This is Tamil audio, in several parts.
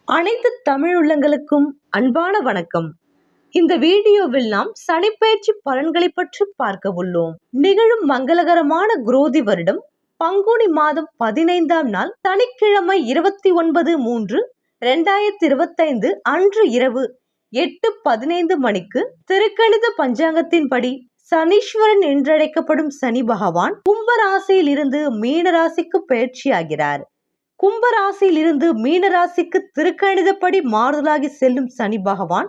அனைத்து தமிழ் உள்ளங்களுக்கும் அன்பான வணக்கம். இந்த வீடியோவில் நாம் சனிப்பெயர்ச்சி பலன்களை பற்றி பார்க்க உள்ளோம். நிகழும் மங்களகரமான குரோதி வருடம் பங்குனி மாதம் 15ஆம் நாள் சனிக்கிழமை 29/3/2025 அன்று இரவு 8:15 மணிக்கு திருக்கணித பஞ்சாங்கத்தின்படி சனீஸ்வரன் என்றழைக்கப்படும் சனி பகவான் கும்பராசியில் இருந்து மீனராசிக்கு பயிற்சியாகிறார். கும்பராசியில் இருந்து மீனராசிக்கு திருக்கணிதப்படி மாறுதலாகி செல்லும் சனி பகவான்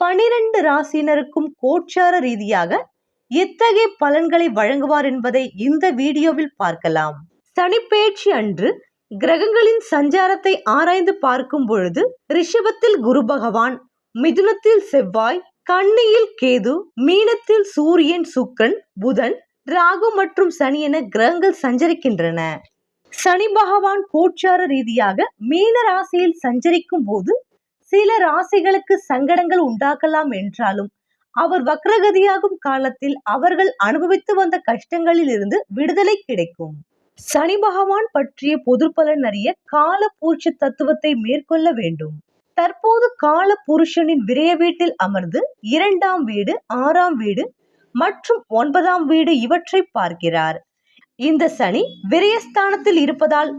12 ராசியினருக்கும் கோச்சார ரீதியாக எத்தகைய பலன்களை வழங்குவார் என்பதை இந்த வீடியோவில் பார்க்கலாம். சனிப்பெயர்ச்சி அன்று கிரகங்களின் சஞ்சாரத்தை ஆராய்ந்து பார்க்கும் பொழுது ரிஷபத்தில் குரு பகவான், மிதுனத்தில் செவ்வாய், கன்னியில் கேது, மீனத்தில் சூரியன், சுக்கிரன், புதன், ராகு மற்றும் சனி என கிரகங்கள் சஞ்சரிக்கின்றன. சனி பகவான் கோச்சார ரீதியாக மீன ராசியில் சஞ்சரிக்கும் போது சில ராசிகளுக்கு சங்கடங்கள் உண்டாக்கலாம் என்றாலும் அவர் வக்ரகதியாகும் காலத்தில் அவர்கள் அனுபவித்து வந்த கஷ்டங்களில் இருந்து விடுதலை கிடைக்கும். சனி பகவான் பற்றிய பொது பலன் அறிய கால புருஷ தத்துவத்தை மேற்கொள்ள வேண்டும். தற்போது கால புருஷனின் விரய வீட்டில் அமர்ந்து 2ஆம் வீடு, 6ஆம் வீடு மற்றும் 9ஆம் வீடு இவற்றை பார்க்கிறார். இந்த சனி விரயஸ்தானத்தில் இருப்பதால்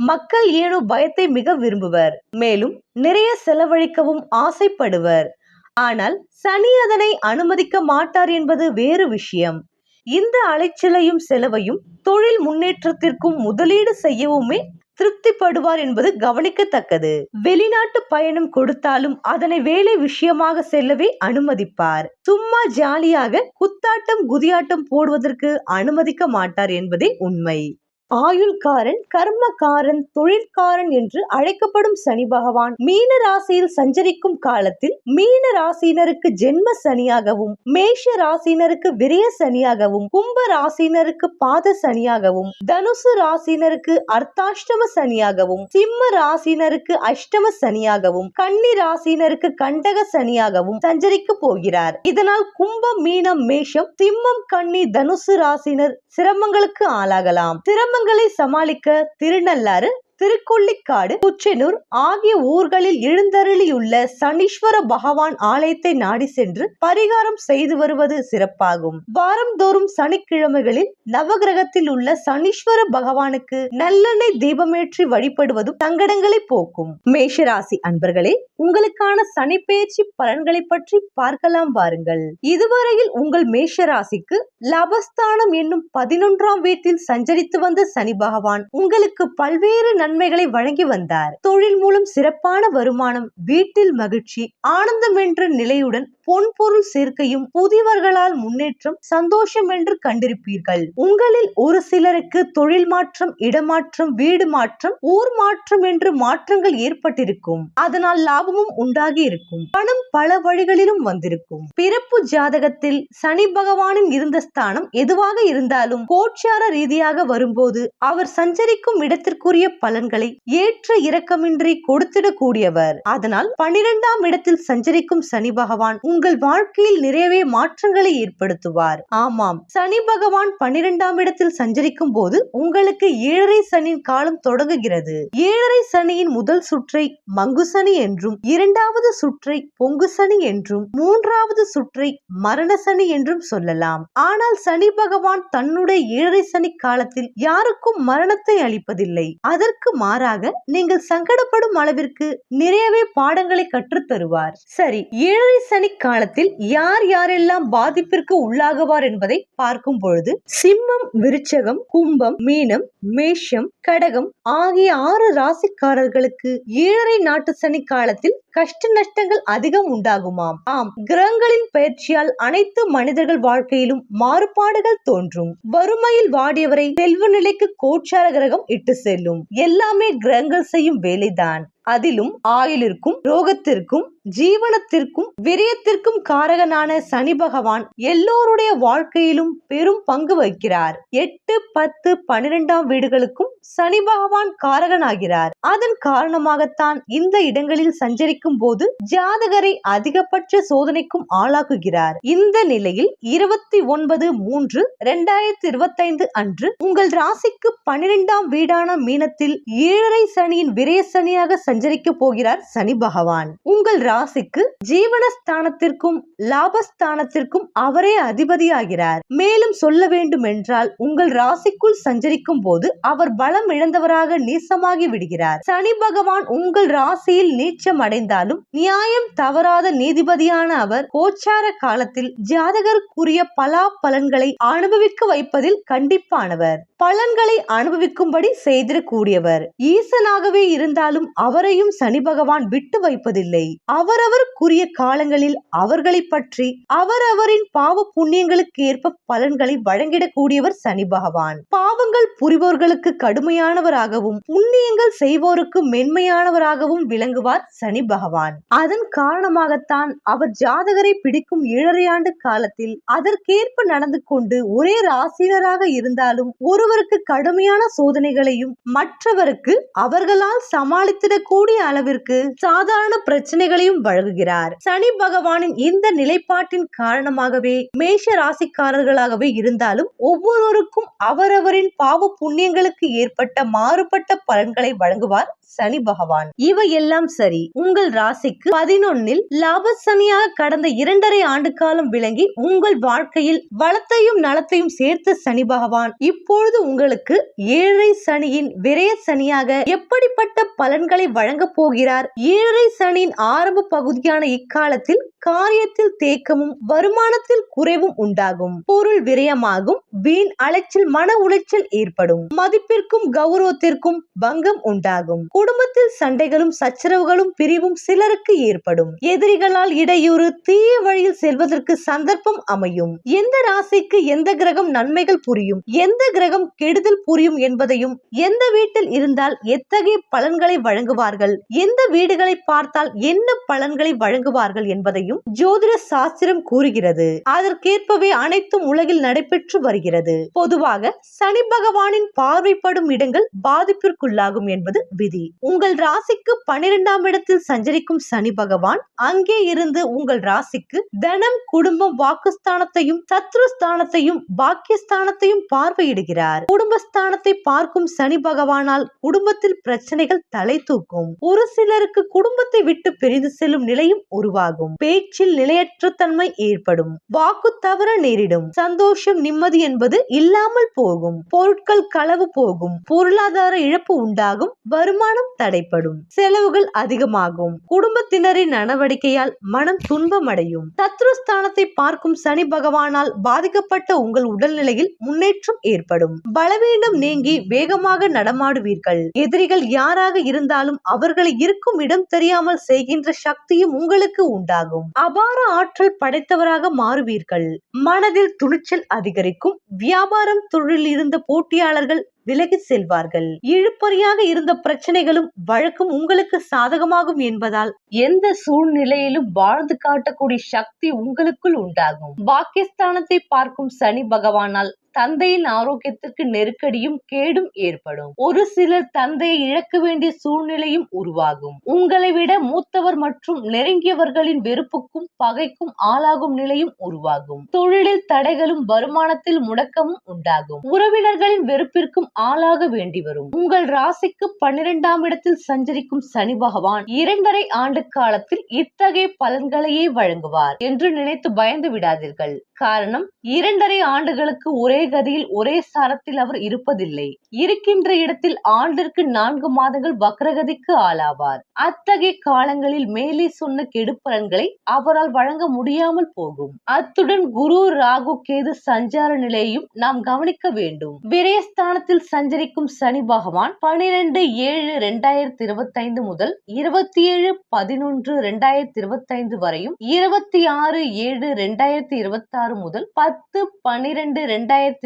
மக்கள் ஏனோ பயத்தை மிக விரும்புவர், மேலும் நிறைய செலவழிக்கவும் ஆசைப்படுவர். ஆனால் சனி அதனை அனுமதிக்க மாட்டார் என்பது வேறு விஷயம். இந்த அலைச்சலையும் செலவையும் தொழில் முன்னேற்றத்திற்கும் முதலீடு செய்யவுமே திருப்திப்படுவார் என்பது கவனிக்கத்தக்கது. வெளிநாட்டு பயணம் கொடுத்தாலும் அதனை வேலை விஷயமாக செல்லவே அனுமதிப்பார். சும்மா ஜாலியாக குத்தாட்டம் குதியாட்டம் போடுவதற்கு அனுமதிக்க மாட்டார் என்பதே உண்மை. ஆயுள்காரன், கர்மகாரன், தொழிற்காரன் என்று அழைக்கப்படும் சனி பகவான் மீன ராசியில் சஞ்சரிக்கும் காலத்தில் மீன ராசியினருக்கு ஜென்ம சனியாகவும், மேஷ ராசியினருக்கு விரய சனியாகவும், கும்ப ராசியினருக்கு பாத சனியாகவும், தனுசு ராசியினருக்கு அர்த்தாஷ்டம சனியாகவும், சிம்ம ராசியினருக்கு அஷ்டம சனியாகவும், கன்னி ராசியினருக்கு கண்டக சனியாகவும் சஞ்சரிக்க போகிறார். இதனால் கும்பம், மீனம், மேஷம், சிம்மம், கன்னி, தனுசு ராசியினர் சிரமங்களுக்கு ஆளாகலாம். சிரமங்களை சமாளிக்க திருநள்ளாறு, திருக்கொள்ளிக்காடு, குச்சனூர் ஆகிய ஊர்களில் எழுந்தருளியுள்ள சனீஸ்வர பகவான் ஆலயத்தை நாடி சென்று பரிகாரம் செய்து வருவது சிறப்பாகும். வாரந்தோறும் சனிக்கிழமைகளில் நவகிரகத்தில் உள்ள சனீஸ்வர பகவானுக்கு நல்லெண்ணெய் தீபமேற்றி வழிபடுவதும் சங்கடங்களை போக்கும். மேஷராசி அன்பர்களே, உங்களுக்கான சனிப்பெயர்ச்சி பலன்களை பற்றி பார்க்கலாம் வாருங்கள். இதுவரையில் உங்கள் மேஷராசிக்கு லாபஸ்தானம் என்னும் 11ஆம் வீட்டில் சஞ்சரித்து வந்த சனி பகவான் உங்களுக்கு பல்வேறு நன்மைகளை வழங்கி வந்தார். தொழில் மூலம் சிறப்பான வருமானம், வீட்டில் மகிழ்ச்சி, ஆனந்தம் என்ற நிலையுடன் பொன்பொருள் சேர்க்கையும், புதியவர்களால் முன்னேற்றம், சந்தோஷம் என்று கண்டிருப்பீர்கள். உங்களில் ஒரு சிலருக்கு தொழில் மாற்றம், இடமாற்றம், வீடு மாற்றம், ஊர் மாற்றம் என்று மாற்றங்கள் ஏற்பட்டிருக்கும். அதனால் லாபமும் உண்டாகி இருக்கும். பணம் பல வழிகளிலும் வந்திருக்கும். பிறப்பு ஜாதகத்தில் சனி பகவானின் இருந்த ஸ்தானம் எதுவாக இருந்தாலும் கோச்சார ரீதியாக வரும்போது அவர் சஞ்சரிக்கும் இடத்திற்குரிய பலன்களை ஏற்ற இரக்கமின்றி கொடுத்திடக்கூடியவர். அதனால் 12ஆம் இடத்தில் சஞ்சரிக்கும் சனி பகவான் உங்கள் வாழ்க்கையில் நிறையவே மாற்றங்களை ஏற்படுத்துவார். ஆமாம், சனி பகவான் 12ஆம் இடத்தில் சஞ்சரிக்கும் போது உங்களுக்கு 7.5 சனியின் காலம் தொடங்குகிறது. 7.5 சனியின் முதல் சுற்றை மங்கு சனி என்றும், 2வது சுற்றை பொங்கு சனி என்றும், 3வது சுற்றை மரண சனி என்றும் சொல்லலாம். ஆனால் சனி பகவான் தன்னுடைய 7.5 சனி காலத்தில் யாருக்கும் மரணத்தை அளிப்பதில்லை. அதற்கு மாறாக நீங்கள் சங்கடப்படும் அளவிற்கு நிறையவே பாடங்களை கற்றுத் தருவார். சரி, 7.5 சனி காலத்தில் யார் யாரெல்லாம் பாதிப்பிற்கு உள்ளாகுவார் என்பதை பார்க்கும் பொழுது சிம்மம், விருச்சகம், கும்பம், மீனம், மேஷம், கடகம் ஆகிய 6 ராசிக்காரர்களுக்கு 7.5 நாட்டு சனி காலத்தில் கஷ்ட நஷ்டங்கள் அதிகம் உண்டாகுமாம். ஆம், கிரகங்களின் பயிற்சியால் அனைத்து மனிதர்கள் வாழ்க்கையிலும் மாறுபாடுகள் தோன்றும். வறுமையில் வாடியவரை செல்வ நிலைக்கு கோச்சார கிரகம் இட்டு செல்லும். எல்லாமே கிரகங்கள் செய்யும் வேலைதான். அதிலும் ஆயுளிற்கும், ரோகத்திற்கும், ஜீவனத்திற்கும், விரயத்திற்கும் காரகனான சனி பகவான் எல்லோருடைய வாழ்க்கையிலும் பெரும் பங்கு வகிக்கிறார். 8, 10, 12ஆம் வீடுகளுக்கும் சனி பகவான் காரகனாகிறார். அதன் காரணமாகத்தான் இந்த இடங்களில் சஞ்சரிக்கும் போது ஜாதகரை அதிகபட்ச சோதனைக்கும் ஆளாக்குகிறார். இந்த நிலையில் 29/3/2025 அன்று உங்கள் ராசிக்கு 12ஆம் வீடான மீனத்தில் 7.5 சனியின் விரய சனியாக சஞ்சரிக்க போகிறார் சனி பகவான். உங்கள் ராசிக்கு ஜீவனஸ்தானத்திற்கும் லாபஸ்தானத்திற்கும் அவரே அதிபதியாகிறார். மேலும் சொல்ல வேண்டும் என்றால் உங்கள் ராசிக்குள் சஞ்சரிக்கும் போது அவர் பலம் இழந்தவராக நீசமாகி விடுகிறார். சனி பகவான் உங்கள் ராசியில் நீச்சம் அடைந்தாலும் நியாயம் தவறாத நீதிபதியான அவர் கோச்சார காலத்தில் ஜாதகருக்குரிய பலா பலன்களை அனுபவிக்க வைப்பதில் கண்டிப்பானவர். பலன்களை அனுபவிக்கும்படி செய்திடக்கூடியவர். ஈசனாகவே இருந்தாலும் அவரையும் சனி பகவான் விட்டு வைப்பதில்லை. அவரவருக்குரிய காலங்களில் அவர்களை பற்றி அவரவரின் பாவ புண்ணியங்களுக்கு ஏற்ப பலன்களை வழங்கிடக்கூடியவர் சனி பகவான். பாவங்கள் புரிவோர்களுக்கு கடுமையானவராகவும் புண்ணியங்கள் செய்வோருக்கு மென்மையானவராகவும் விளங்குவார் சனி பகவான். அதன் காரணமாகத்தான் அவர் ஜாதகரை பிடிக்கும் 7.5 ஆண்டு காலத்தில் அதற்கேற்ப நடந்து கொண்டு ஒரே ராசினராக இருந்தாலும் ஒருவருக்கு கடுமையான சோதனைகளையும் மற்றவருக்கு அவர்களால் சமாளித்திடக்கூடிய அளவிற்கு சாதாரண பிரச்சனைகளையும் வழங்குகிறார். சனி பகவானின் இந்த நிலைப்பாட்டின் காரணமாகவே மேஷ ராசிக்காரர்களாகவே இருந்தாலும் ஒவ்வொருவருக்கும் அவரவரின் பாவ புண்ணியங்களுக்கு ஏற்பட்ட மாறுபட்ட பலன்களை வழங்குவார் சனி பகவான். இவையெல்லாம் சரி, உங்கள் ராசிக்கு 11 லாபசனியாக கடந்த 2.5 ஆண்டு காலம் விளங்கி உங்கள் வாழ்க்கையில் வளத்தையும் நலத்தையும் சேர்த்த சனி பகவான் இப்பொழுது உங்களுக்கு 7.5 சனியின் விரய சனியாக எப்படிப்பட்ட பலன்களை வழங்க போகிறார்? 7.5 சனியின் ஆரம்ப பகுதியான இக்காலத்தில் காரியத்தில் தேக்கமும் வருமானத்தில் குறைவும் உண்டாகும். பொருள் விரயமாகும். வீண் அலைச்சல், மன உளைச்சல் ஏற்படும். மதிப்பிற்கும் கௌரவத்திற்கும் பங்கம் உண்டாகும். குடும்பத்தில் சண்டைகளும் சச்சரவுகளும் பிரிவும் சிலருக்கு ஏற்படும். எதிரிகளால் இடையூறு, தீய வழியில் செல்வதற்கு சந்தர்ப்பம் அமையும். எந்த ராசிக்கு எந்த கிரகம் நன்மைகள் புரியும், எந்த கிரகம் கெடுதல் புரியும் என்பதையும், எந்த வீட்டில் இருந்தால் எத்தகைய பலன்களை வழங்குவார்கள், எந்த வீடுகளை பார்த்தால் என்ன பலன்களை வழங்குவார்கள் என்பதையும் ஜோதிட சாஸ்திரம் கூறுகிறது. அதற்கேற்பவே அனைத்தும் உலகில் நடைபெற்று வருகிறது. பொதுவாக சனி பகவானின் பார்வைப்படும் இடங்கள் பாதிப்பிற்குள்ளாகும் என்பது விதி. உங்கள் ராசிக்கு 12ஆம் இடத்தில் சஞ்சரிக்கும் சனி பகவான் அங்கே இருந்து உங்கள் ராசிக்கு தனம், குடும்பம், வாக்குஸ்தானத்தையும் சத்ருஸ்தானத்தையும் பாக்கியஸ்தானத்தையும் பார்வையிடுகிறார். குடும்பஸ்தானத்தை பார்க்கும் சனி பகவானால் குடும்பத்தில் பிரச்சனைகள் தலை தூக்கும். ஒரு சிலருக்கு குடும்பத்தை விட்டு பிரிந்து செல்லும் நிலையும் உருவாகும். பேச்சில் நிலையற்ற தன்மை ஏற்படும். வாக்கு தவற நேரிடும். சந்தோஷம், நிம்மதி என்பது இல்லாமல் போகும். பொருட்கள் களவு போகும். பொருளாதார இழப்பு உண்டாகும். வருமானம் தடைப்படும். செலவுகள் அதிகமாகும். குடும்பத்தினரின் நடவடிக்கையால் மனம் துன்பமடையும். சத்ருஸ்தானத்தை பார்க்கும் சனி பகவானால் பாதிக்கப்பட்ட உங்கள் உடல்நிலையில் முன்னேற்றம் ஏற்படும். பலவீனம் நீங்கி வேகமாக நடமாடுவீர்கள். எதிரிகள் யாராக இருந்தாலும் அவர்களை இருக்கும் இடம் தெரியாமல் செய்கின்ற சக்தியும் உங்களுக்கு உண்டாகும். அபார ஆற்றல் படைத்தவராக மாறுவீர்கள். மனதில் துணிச்சல் அதிகரிக்கும். வியாபாரம், தொழில் இருந்த போட்டியாளர்கள் விலகி செல்வார்கள். இழுபறியாக இருந்த பிரச்சனைகளும் வழக்கும் உங்களுக்கு சாதகமாகும் என்பதால் எந்த சூழ்நிலையிலும் வாழ்ந்து காட்டக்கூடிய சக்தி உங்களுக்குள் உண்டாகும். பாக்கியஸ்தானத்தை பார்க்கும் சனி பகவானால் தந்தையின் ஆரோக்கியத்திற்கு நெருக்கடியும் கேடும் ஏற்படும். ஒரு சிலர் தந்தையை இழக்க வேண்டிய சூழ்நிலையும் உருவாகும். உங்களை விட மூத்தவர் மற்றும் நெருங்கியவர்களின் வெறுப்புக்கும் பகைக்கும் ஆளாகும் நிலையும் உருவாகும். தொழிலில் தடைகளும் வருமானத்தில் முடக்கமும் உண்டாகும். உறவினர்களின் வெறுப்பிற்கும் ஆளாக வேண்டி வரும். உங்கள் ராசிக்கு 12ஆம் இடத்தில் சஞ்சரிக்கும் சனி பகவான் 2.5 ஆண்டு காலத்தில் இத்தகைய பலன்களையே வழங்குவார் என்று நினைத்து பயந்து விடாதீர்கள். காரணம், 2.5 ஆண்டுகளுக்கு ஒரே கதியில் ஒரே சாரத்தில் அவர் இருப்பதில்லை. இருக்கின்ற இடத்தில் ஆண்டிற்கு 4 மாதங்கள் வக்ரகதிக்கு ஆளாவார். அத்தகைய காலங்களில் மேலே சொன்ன கெடுபலன்களை அவரால் வழங்க முடியாமல் போகும். அத்துடன் குரு, ராகு, கேது சஞ்சார நிலையையும் நாம் கவனிக்க வேண்டும். விரயஸ்தானத்தில் சஞ்சரிக்கும் சனி பகவான் 12/7/2025 முதல் 27/11/2025 வரையும், 26/7/2026 முதல் 10/12/2026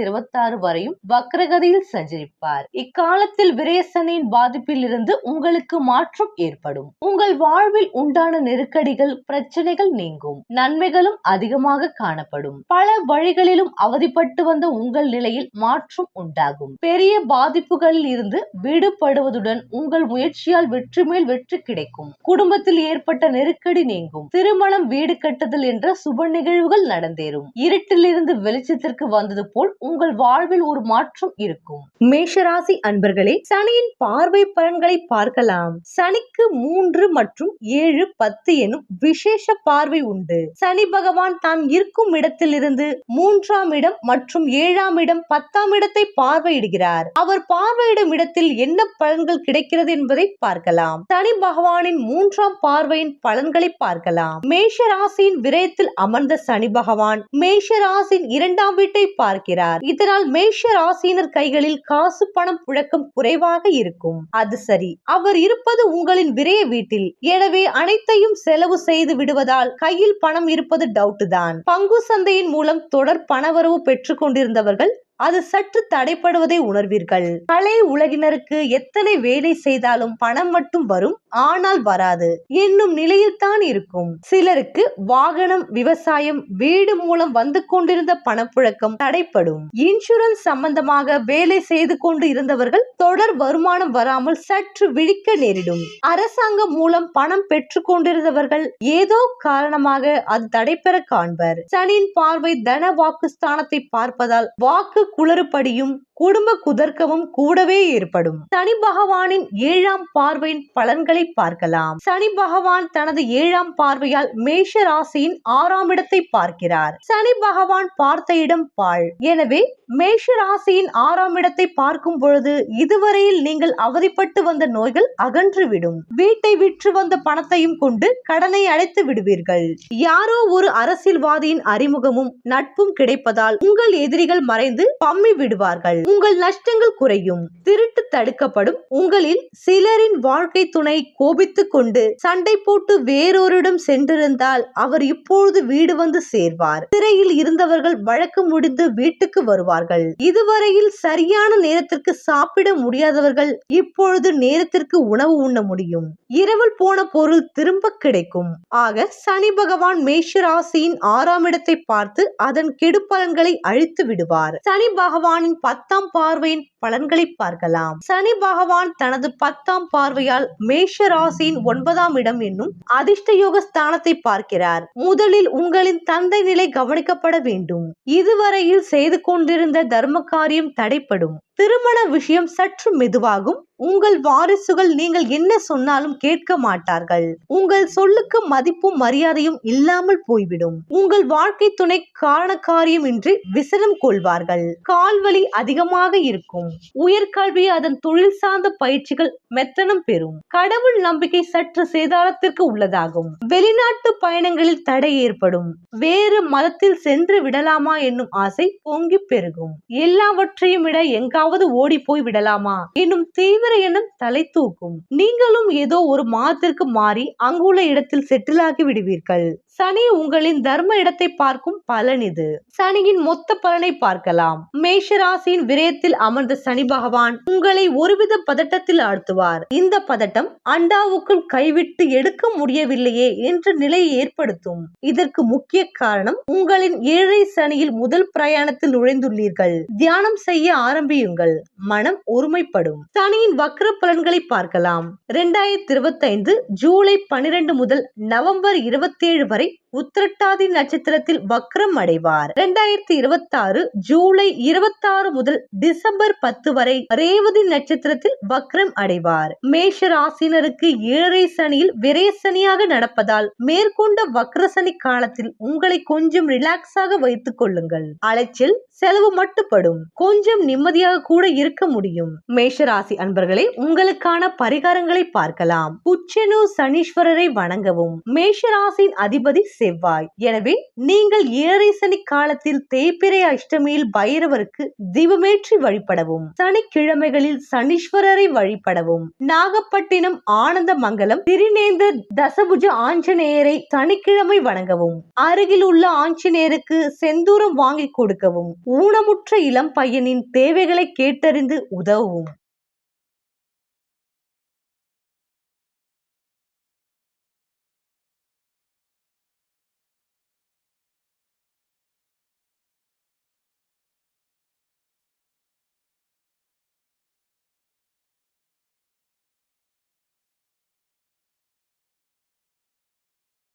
வரையும் வக்ரகதியில் சஞ்சரிப்பார். இக்காலத்தில் விரயசனியின் பாதிப்பில் இருந்து உங்களுக்கு மாற்றம் ஏற்படும். உங்கள் வாழ்வில் உண்டான நெருக்கடிகள், பிரச்சனைகள் நீங்கும். நன்மைகளும் அதிகமாக காணப்படும். பல வழிகளிலும் அவதிப்பட்டு வந்த உங்கள் நிலையில் மாற்றம் உண்டாகும். பெரிய பாதிப்புகளில் இருந்து விடுபடுவதுடன் உங்கள் முயற்சியால் வெற்றி மேல் வெற்றி கிடைக்கும். குடும்பத்தில் ஏற்பட்ட நெருக்கடி நீங்கும். திருமணம், வீடு கட்டுதல் என்ற சுப நிகழ்வுகள் நடந்தேறும். இருட்டிலிருந்து வெளிச்சத்திற்கு வந்தது போல் உங்கள் வாழ்வில் ஒரு மாற்றம் இருக்கும். மேஷராசி அன்பர்களே, சனியின் பார்வை பலன்களை பார்க்கலாம். சனிக்கு 3 மற்றும் 7, 10 எனும் விசேஷ பார்வை உண்டு. சனி பகவான் தான் இருக்கும் இடத்திலிருந்து 3ஆம் இடம் மற்றும் 7ஆம் இடம் 10ஆம் இடத்தை பார்வையிடுகிறார். அவர் பார்வையிடும் இடத்தில் என்ன பலன்கள் கிடைக்கிறது என்பதை பார்க்கலாம். சனி பகவானின் 3ஆம் பார்வையின் பலன்களை பார்க்கலாம். மேஷ ராசியின் விரயத்தில் அமர்ந்த சனி பகவான் மேஷ ராசியின் 2ஆம் வீட்டை பார்க்கிறார். இதனால் மேஷ ராசியினர் கைகளில் காசு பணம் புழக்கம் குறைவாக இருக்கும். அது சரி, அவர் இருப்பது உங்களின் விரய வீட்டில். எனவே அனைத்தையும் செலவு செய்து விடுவதால் கையில் பணம் இருப்பது டவுட் தான். பங்கு சந்தையின் மூலம் தொடர் பணவரவு பெற்றுக் கொண்டிருந்தவர்கள் அது சற்று தடைப்படுவதை உணர்வீர்கள். கலை உலகினருக்கு எத்தனை வேலை செய்தாலும் பணம் மட்டும் வரும், ஆனால் வராது என்னும் நிலையில் தான் இருக்கும். சிலருக்கு வாகனம், விவசாயம், வீடு மூலம் வந்து கொண்டிருந்த பணப்புழக்கம் தடைப்படும். இன்சூரன்ஸ் சம்பந்தமாக வேலை செய்து கொண்டு இருந்தவர்கள் தொடர் வருமானம் வராமல் சற்று விழிக்க நேரிடும். அரசாங்கம் மூலம் பணம் பெற்றுக் கொண்டிருந்தவர்கள் ஏதோ காரணமாக அது தடைபெற காண்பர். சனியின் பார்வை தன வாக்கு ஸ்தானத்தை பார்ப்பதால் வாக்கு குளறுபடியும் குடும்ப குதர்க்கமும் கூடவே ஏற்படும். சனி பகவானின் 7ஆம் பார்வையின் பலன்களை பார்க்கலாம். சனி பகவான் தனது 7ஆம் பார்வையால் மேஷ ராசியின் 6ஆம் இடத்தை பார்க்கிறார். சனி பகவான் பார்த்த இடம் பாழ். எனவே மேஷ ராசியின் 6ஆம் இடத்தை பார்க்கும் பொழுது இதுவரையில் நீங்கள் அவதிப்பட்டு வந்த நோய்கள் அகன்றுவிடும். வீட்டை விற்று வந்த பணத்தையும் கொண்டு கடனை அடைத்து விடுவீர்கள். யாரோ ஒரு அரசியல்வாதியின் அறிமுகமும் நட்பும் கிடைப்பதால் உங்கள் எதிரிகள் மறைந்து பம்மி விடுவார்கள். உங்கள் நஷ்டங்கள் குறையும். திருட்டு தடுக்கப்படும். உங்களில் சிலரின் வாழ்க்கை துணை கோபித்துக் கொண்டு சண்டை போட்டு வேறொருடம் சென்றிருந்தால் அவர் இப்பொழுது வீடு வந்து சேர்வார். சிறையில் இருந்தவர்கள் வழக்கு முடிந்து வீட்டுக்கு வருவார்கள். இதுவரையில் சரியான நேரத்திற்கு சாப்பிட முடியாதவர்கள் இப்பொழுது நேரத்திற்கு உணவு உண்ண முடியும். இரவில் போன பொருள் திரும்ப கிடைக்கும். ஆக சனி பகவான் மேஷ ராசியின் 6ஆம் இடத்தை பார்த்து அதன் கெடுபலன்களை அழித்து விடுவார். சனி பகவானின் 10ஆம் பார்வையின் பலன்களை பார்க்கலாம். சனி பகவான் தனது 10ஆம் பார்வையால் மேஷ ராசியின் 9ஆம் இடம் என்னும் அதிர்ஷ்ட யோக ஸ்தானத்தை பார்க்கிறார். முதலில் உங்களின் தந்தை நிலை கவனிக்கப்பட வேண்டும். இதுவரையில் செய்து கொண்டிருந்த தர்ம காரியம் தடைப்படும். திருமண விஷயம் சற்று மெதுவாகும். உங்கள் வாரிசுகள் நீங்கள் என்ன சொன்னாலும் கேட்க மாட்டார்கள். உங்கள் சொல்லுக்கு மதிப்பும் மரியாதையும் இல்லாமல் போய்விடும். உங்கள் வாழ்க்கை துணை காரண காரியமின்றி விசனம் கொள்வார்கள். கால்வலி அதிகமாக இருக்கும். உயர்கல்வி அதன் தொழில் சார்ந்த பயிற்சிகள் மெத்தனம் பெறும். கடவுள் நம்பிக்கை சற்று சேதாரத்திற்கு உள்ளதாகும். வெளிநாட்டு பயணங்களில் தடை ஏற்படும். வேறு மதத்தில் சென்று விடலாமா என்னும் ஆசை பொங்கி பெருகும். எல்லாவற்றையும் விட எங்காவது ஓடி போய் விடலாமா என்னும் தீவிர எண்ணம் தலை தூக்கும். நீங்களும் ஏதோ ஒரு மாதத்திற்கு மாறி அங்குள்ள இடத்தில் செட்டில் ஆகி விடுவீர்கள். சனி உங்களின் தர்ம இடத்தை பார்க்கும் பலன் இது. சனியின் மொத்த பலனை பார்க்கலாம். மேஷ ராசியின் விரயத்தில் அமர்ந்த சனி பகவான் உங்களை ஒருவித பதட்டத்தில் ஆழ்த்துவார். இந்த பதட்டம் அண்டாவுக்குள் கைவிட்டு எடுக்க முடியவில்லையே என்ற நிலையை ஏற்படுத்தும். இதற்கு முக்கிய காரணம் உங்களின் 7 சனியில் முதல் பிரயாணத்தில் நுழைந்துள்ளீர்கள். தியானம் செய்ய ஆரம்பியுங்கள். மனம் ஒருமைப்படும். சனியின் வக்ர பலன்களை பார்க்கலாம். 2025 ஜூலை 12 முதல் நவம்பர் 27 வரை உத்திரட்டாதி நட்சத்திரத்தில் வக்ரம் அடைவார். 2026 ஜூலை 26 முதல் டிசம்பர் 10 வரை ரேவதி நட்சத்திரத்தில் வக்ரம் அடைவார். மேஷ ராசினருக்கு 7 சனியில் விரய சனியாக நடப்பதால் மேற்கொண்ட வக்ர சனி காலத்தில் உங்களை கொஞ்சம் ரிலாக்ஸாக வைத்துக் கொள்ளுங்கள். அலைச்சல் செலவு மட்டுப்படும். கொஞ்சம் நிம்மதியாக கூட இருக்க முடியும். மேஷராசி அன்பர்களே, உங்களுக்கான பரிகாரங்களை பார்க்கலாம். உச்சனூர் சனீஸ்வரரை வணங்கவும். மேஷராசியின் அதிபதி செவ்வாய். எனவே நீங்கள் 7 சனி காலத்தில் தேய்பிறை அஷ்டமியில் பைரவருக்கு தீபமேற்றி வழிபடவும். சனிக்கிழமைகளில் சனீஸ்வரரை வழிபடவும். நாகப்பட்டினம் ஆனந்த மங்கலம் திருநேந்தர் தசபுஜ ஆஞ்சநேயரை சனிக்கிழமை வணங்கவும். அருகில் உள்ள ஆஞ்சநேயருக்கு செந்தூரம் வாங்கி கொடுக்கவும். ஊனமுற்ற இளம் பையனின் தேவைகளை கேட்டறிந்து உதவும்.